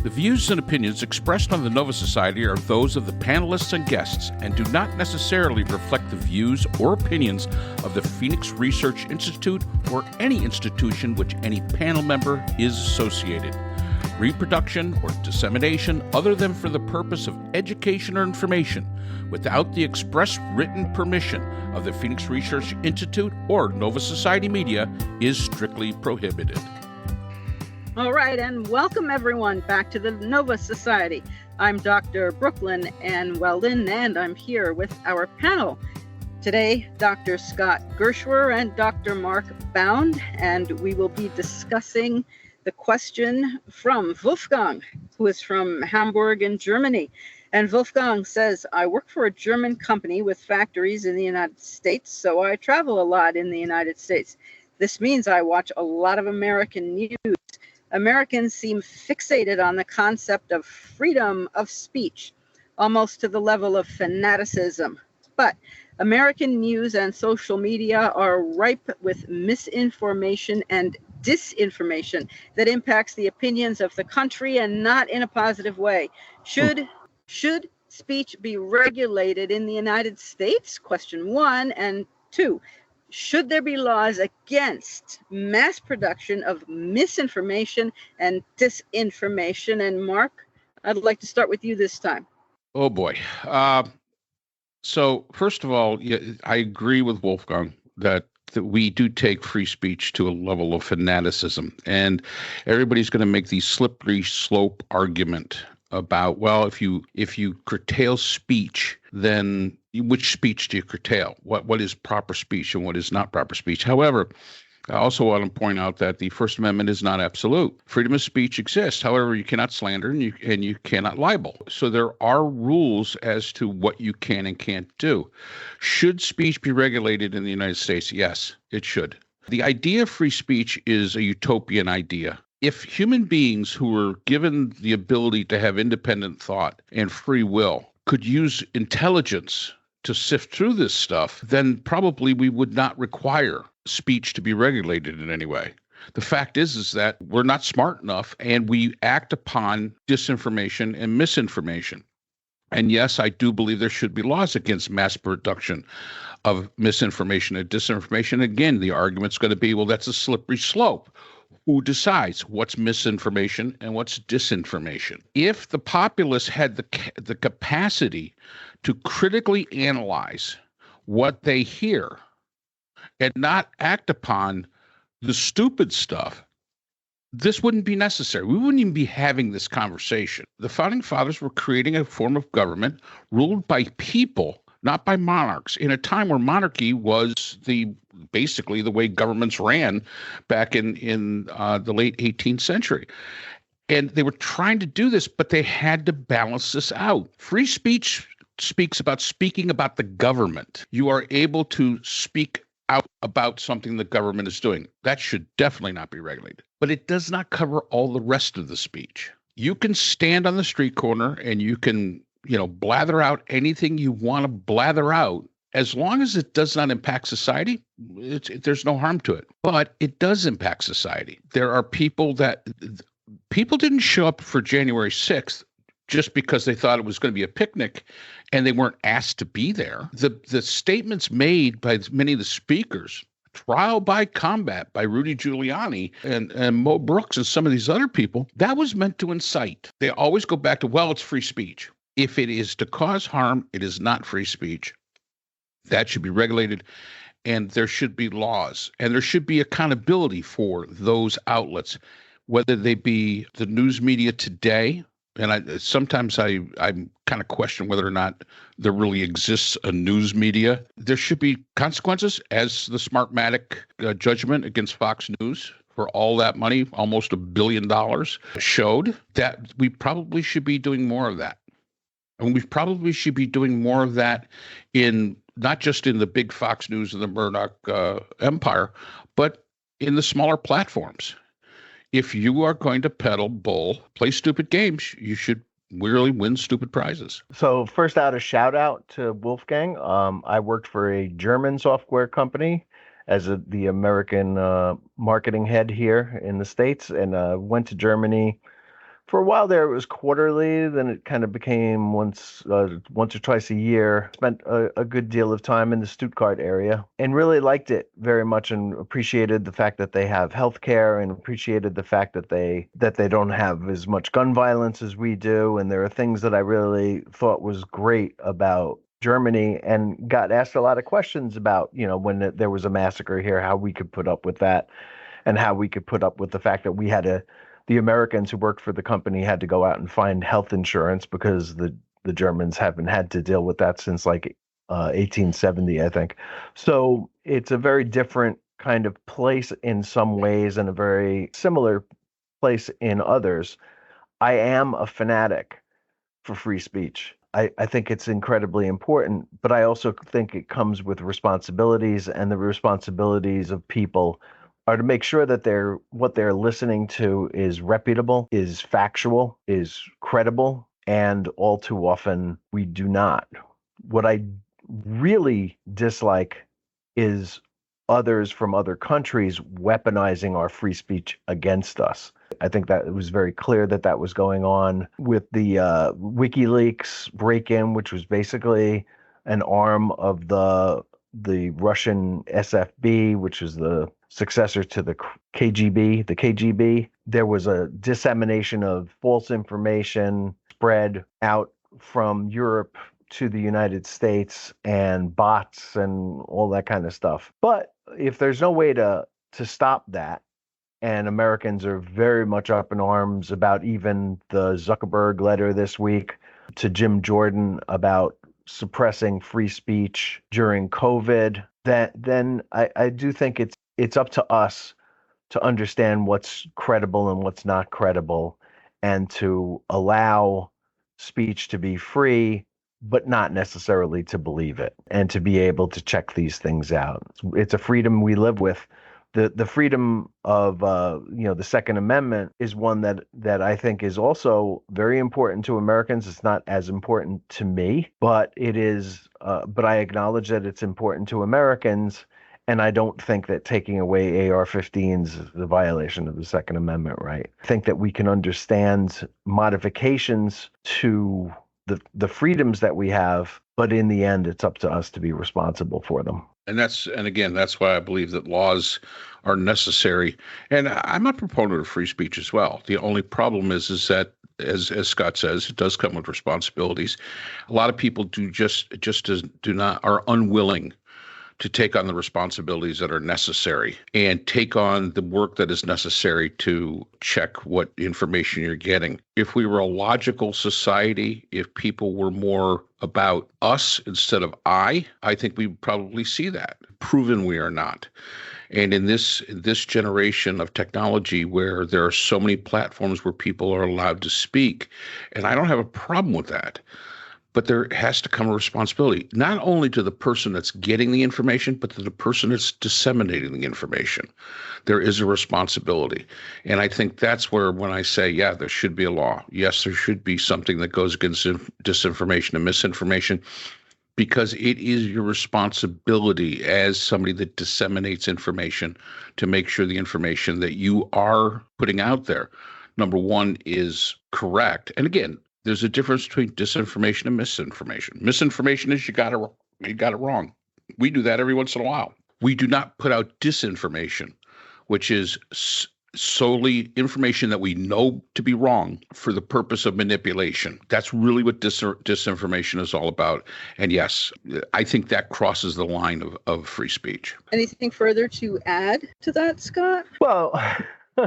The views and opinions expressed on the Nova Society are those of the panelists and guests and do not necessarily reflect the views or opinions of the Phoenix Research Institute or any institution which any panel member is associated. Reproduction or dissemination other than for the purpose of education or information without the express written permission of the Phoenix Research Institute or Nova Society Media is strictly prohibited. All right, and welcome everyone back to the Nova Society. I'm Dr. Brooklyn Ann Weldon, and I'm here with our panel. Today, Dr. Scott Gershwer and Dr. Mark Bound, and we will be discussing the question from Wolfgang, who is from Hamburg in Germany. And Wolfgang says, I work for a German company with factories in the United States, so I travel a lot in the United States. This means I watch a lot of American news. Americans seem fixated on the concept of freedom of speech, almost to the level of fanaticism. But American news and social media are ripe with misinformation and disinformation that impacts the opinions of the country and not in a positive way. Should speech be regulated in the United States? Question one. And two, should there be laws against mass production of misinformation and disinformation? And Mark, I'd like to start with you this time. Oh boy. So first of all, I agree with Wolfgang that we do take free speech to a level of fanaticism, and everybody's going to make the slippery slope argument about, well, if you curtail speech, then which speech do you curtail? What is proper speech and what is not proper speech? However, I also want to point out that the First Amendment is not absolute. Freedom of speech exists. However, you cannot slander and you cannot libel. So there are rules as to what you can and can't do. Should speech be regulated in the United States? Yes, it should. The idea of free speech is a utopian idea. If human beings who were given the ability to have independent thought and free will could use intelligence to sift through this stuff, then probably we would not require speech to be regulated in any way. The fact is that we're not smart enough and we act upon disinformation and misinformation. And yes, I do believe there should be laws against mass production of misinformation and disinformation. Again, the argument's going to be, well, that's a slippery slope. Who decides what's misinformation and what's disinformation? If the populace had the capacity to critically analyze what they hear and not act upon the stupid stuff, this wouldn't be necessary. We wouldn't even be having this conversation. The Founding Fathers were creating a form of government ruled by people, not by monarchs, in a time where monarchy was basically the way governments ran back in the late 18th century. And they were trying to do this, but they had to balance this out. Free speech speaks about speaking about the government. You are able to speak out about something the government is doing. That should definitely not be regulated. But it does not cover all the rest of the speech. You can stand on the street corner and you can blather out anything you want to blather out, as long as it does not impact society. There's no harm to it. But it does impact society. There are people didn't show up for January 6th just because they thought it was going to be a picnic and they weren't asked to be there. The statements made by many of the speakers, trial by combat by Rudy Giuliani and Mo Brooks and some of these other people, that was meant to incite. They always go back to, well, it's free speech. If it is to cause harm, it is not free speech. That should be regulated, and there should be laws, and there should be accountability for those outlets, whether they be the news media today. And sometimes I kind of question whether or not there really exists a news media. There should be consequences, as the Smartmatic judgment against Fox News for all that money, almost $1 billion, showed that we probably should be doing more of that. And we probably should be doing more of that in not just in the big Fox News and the Murdoch empire, but in the smaller platforms. If you are going to peddle bull, play stupid games, you should really win stupid prizes. So first out, a shout out to Wolfgang. I worked for a German software company as the American marketing head here in the States, and went to Germany For a while there, it was quarterly. Then it kind of became once or twice a year. Spent a good deal of time in the Stuttgart area and really liked it very much, and appreciated the fact that they have healthcare, and appreciated the fact that they don't have as much gun violence as we do. And there are things that I really thought was great about Germany, and got asked a lot of questions about, when there was a massacre here, how we could put up with that, and how we could put up with the fact that the Americans who worked for the company had to go out and find health insurance, because the Germans haven't had to deal with that since like 1870, I think. So it's a very different kind of place in some ways, and a very similar place in others. I am a fanatic for free speech. I think it's incredibly important, but I also think it comes with responsibilities, and the responsibilities of people are to make sure that what they're listening to is reputable, is factual, is credible, and all too often we do not. What I really dislike is others from other countries weaponizing our free speech against us. I think that it was very clear that that was going on with the WikiLeaks break-in, which was basically an arm of the Russian SFB, which is the successor to the KGB. The KGB. There was a dissemination of false information spread out from Europe to the United States, and bots and all that kind of stuff. But if there's no way to stop that, and Americans are very much up in arms about even the Zuckerberg letter this week to Jim Jordan about suppressing free speech during COVID, then I do think it's up to us to understand what's credible and what's not credible, and to allow speech to be free, but not necessarily to believe it, and to be able to check these things out. It's a freedom we live with. The freedom of the Second Amendment is one that I think is also very important to Americans. It's not as important to me, but it is. But I acknowledge that it's important to Americans, and I don't think that taking away AR-15s is a violation of the Second Amendment right. I think that we can understand modifications to the freedoms that we have, but in the end, it's up to us to be responsible for them. And again, that's why I believe that laws are necessary. And I'm a proponent of free speech as well. The only problem is that, as Scott says, it does come with responsibilities. A lot of people are unwilling to take on the responsibilities that are necessary and take on the work that is necessary to check what information you're getting. If we were a logical society, if people were more about us instead of I think we probably see that. Proven we are not. And in this generation of technology, where there are so many platforms where people are allowed to speak, and I don't have a problem with that, but there has to come a responsibility, not only to the person that's getting the information, but to the person that's disseminating the information. There is a responsibility. And I think that's where, when I say, yeah, there should be a law. Yes, there should be something that goes against disinformation and misinformation, because it is your responsibility as somebody that disseminates information to make sure the information that you are putting out there, number one, is correct. And again, there's a difference between disinformation and misinformation. Misinformation is you got it wrong. We do that every once in a while. We do not put out disinformation, which is solely information that we know to be wrong for the purpose of manipulation. That's really what disinformation is all about. And yes, I think that crosses the line of free speech. Anything further to add to that, Scott? Well,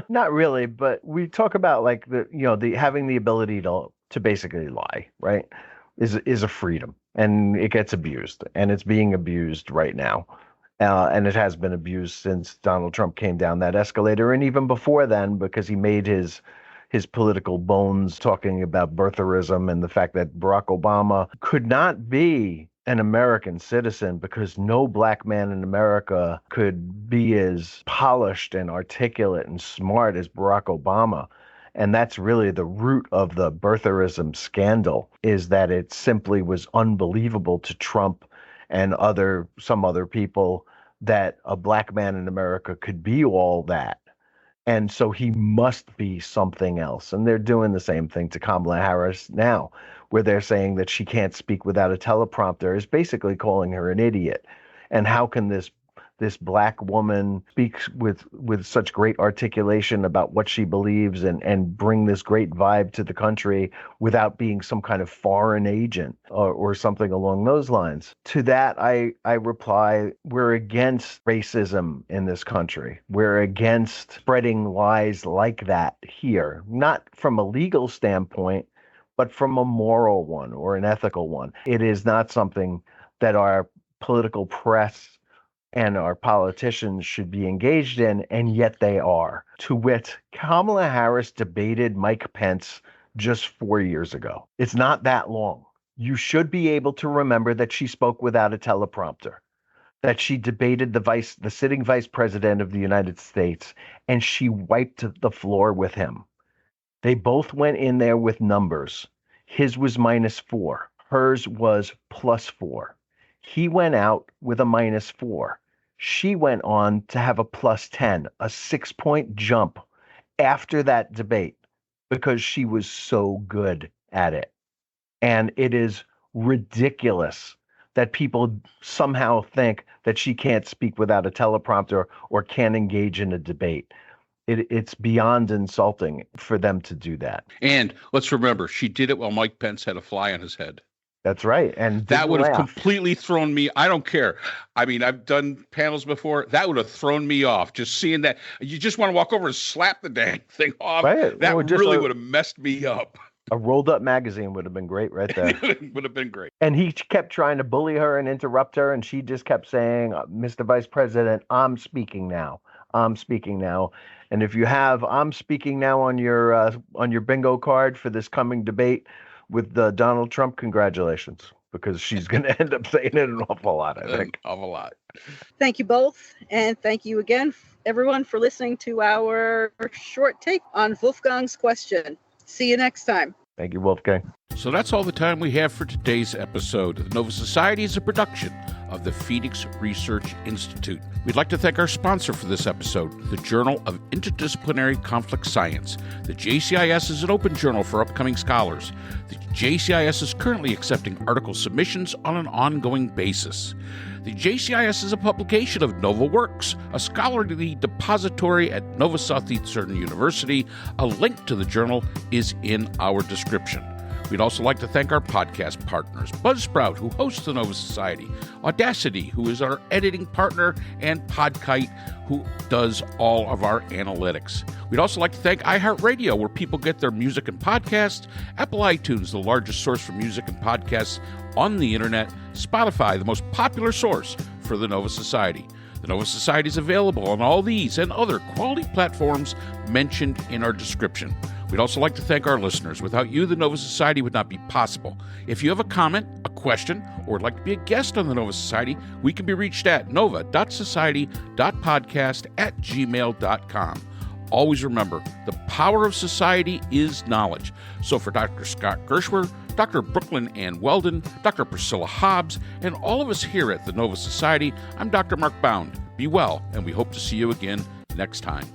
not really, but we talk about like the having the ability to basically lie, right, is a freedom, and it gets abused, and it's being abused right now. And it has been abused since Donald Trump came down that escalator, and even before then, because he made his political bones talking about birtherism and the fact that Barack Obama could not be an American citizen because no black man in America could be as polished and articulate and smart as Barack Obama. And that's really the root of the birtherism scandal, is that it simply was unbelievable to Trump and some other people that a black man in America could be all that. And so he must be something else. And they're doing the same thing to Kamala Harris now, where they're saying that she can't speak without a teleprompter, is basically calling her an idiot. And how can this black woman speak with such great articulation about what she believes and bring this great vibe to the country without being some kind of foreign agent or something along those lines? To that, I reply, we're against racism in this country. We're against spreading lies like that here, not from a legal standpoint, but from a moral one or an ethical one. It is not something that our political press and our politicians should be engaged in, and yet they are. To wit, Kamala Harris debated Mike Pence just 4 years ago. It's not that long. You should be able to remember that she spoke without a teleprompter, that she debated the sitting vice president of the United States, and she wiped the floor with him. They both went in there with numbers. His was -4. Hers was +4. He went out with a -4. She went on to have a +10, a 6-point jump after that debate because she was so good at it. And it is ridiculous that people somehow think that she can't speak without a teleprompter or can't engage in a debate. It's beyond insulting for them to do that. And let's remember, she did it while Mike Pence had a fly on his head. That's right. And that would have completely thrown me. I don't care. I mean, I've done panels before. That would have thrown me off. Just seeing that. You just want to walk over and slap the dang thing off. Right. That really would have messed me up. A rolled up magazine would have been great right there. It would have been great. And he kept trying to bully her and interrupt her. And she just kept saying, Mr. Vice President, I'm speaking now. I'm speaking now. And if you have I'm speaking now on your bingo card for this coming debate with Donald Trump, congratulations, because she's going to end up saying it an awful lot, I think. An awful lot. Thank you both. And thank you again, everyone, for listening to our short take on Wolfgang's question. See you next time. Thank you, Wolfgang. So that's all the time we have for today's episode. The Nova Society is a production of the Phoenix Research Institute. We'd like to thank our sponsor for this episode, the Journal of Interdisciplinary Conflict Science. The JCIS is an open journal for upcoming scholars. The JCIS is currently accepting article submissions on an ongoing basis. The JCIS is a publication of Nova Works, a scholarly depository at Nova Southeastern University. A link to the journal is in our description. We'd also like to thank our podcast partners, Buzzsprout, who hosts the Nova Society, Audacity, who is our editing partner, and Podkite, who does all of our analytics. We'd also like to thank iHeartRadio, where people get their music and podcasts, Apple iTunes, the largest source for music and podcasts on the internet, Spotify, the most popular source for the Nova Society. The Nova Society is available on all these and other quality platforms mentioned in our description. We'd also like to thank our listeners. Without you, the Nova Society would not be possible. If you have a comment, a question, or would like to be a guest on the Nova Society, we can be reached at nova.society.podcast@gmail.com. Always remember, the power of society is knowledge. So for Dr. Scott Gershwer, Dr. Brooklyn Ann Weldon, Dr. Priscilla Hobbs, and all of us here at the Nova Society, I'm Dr. Mark Bound. Be well, and we hope to see you again next time.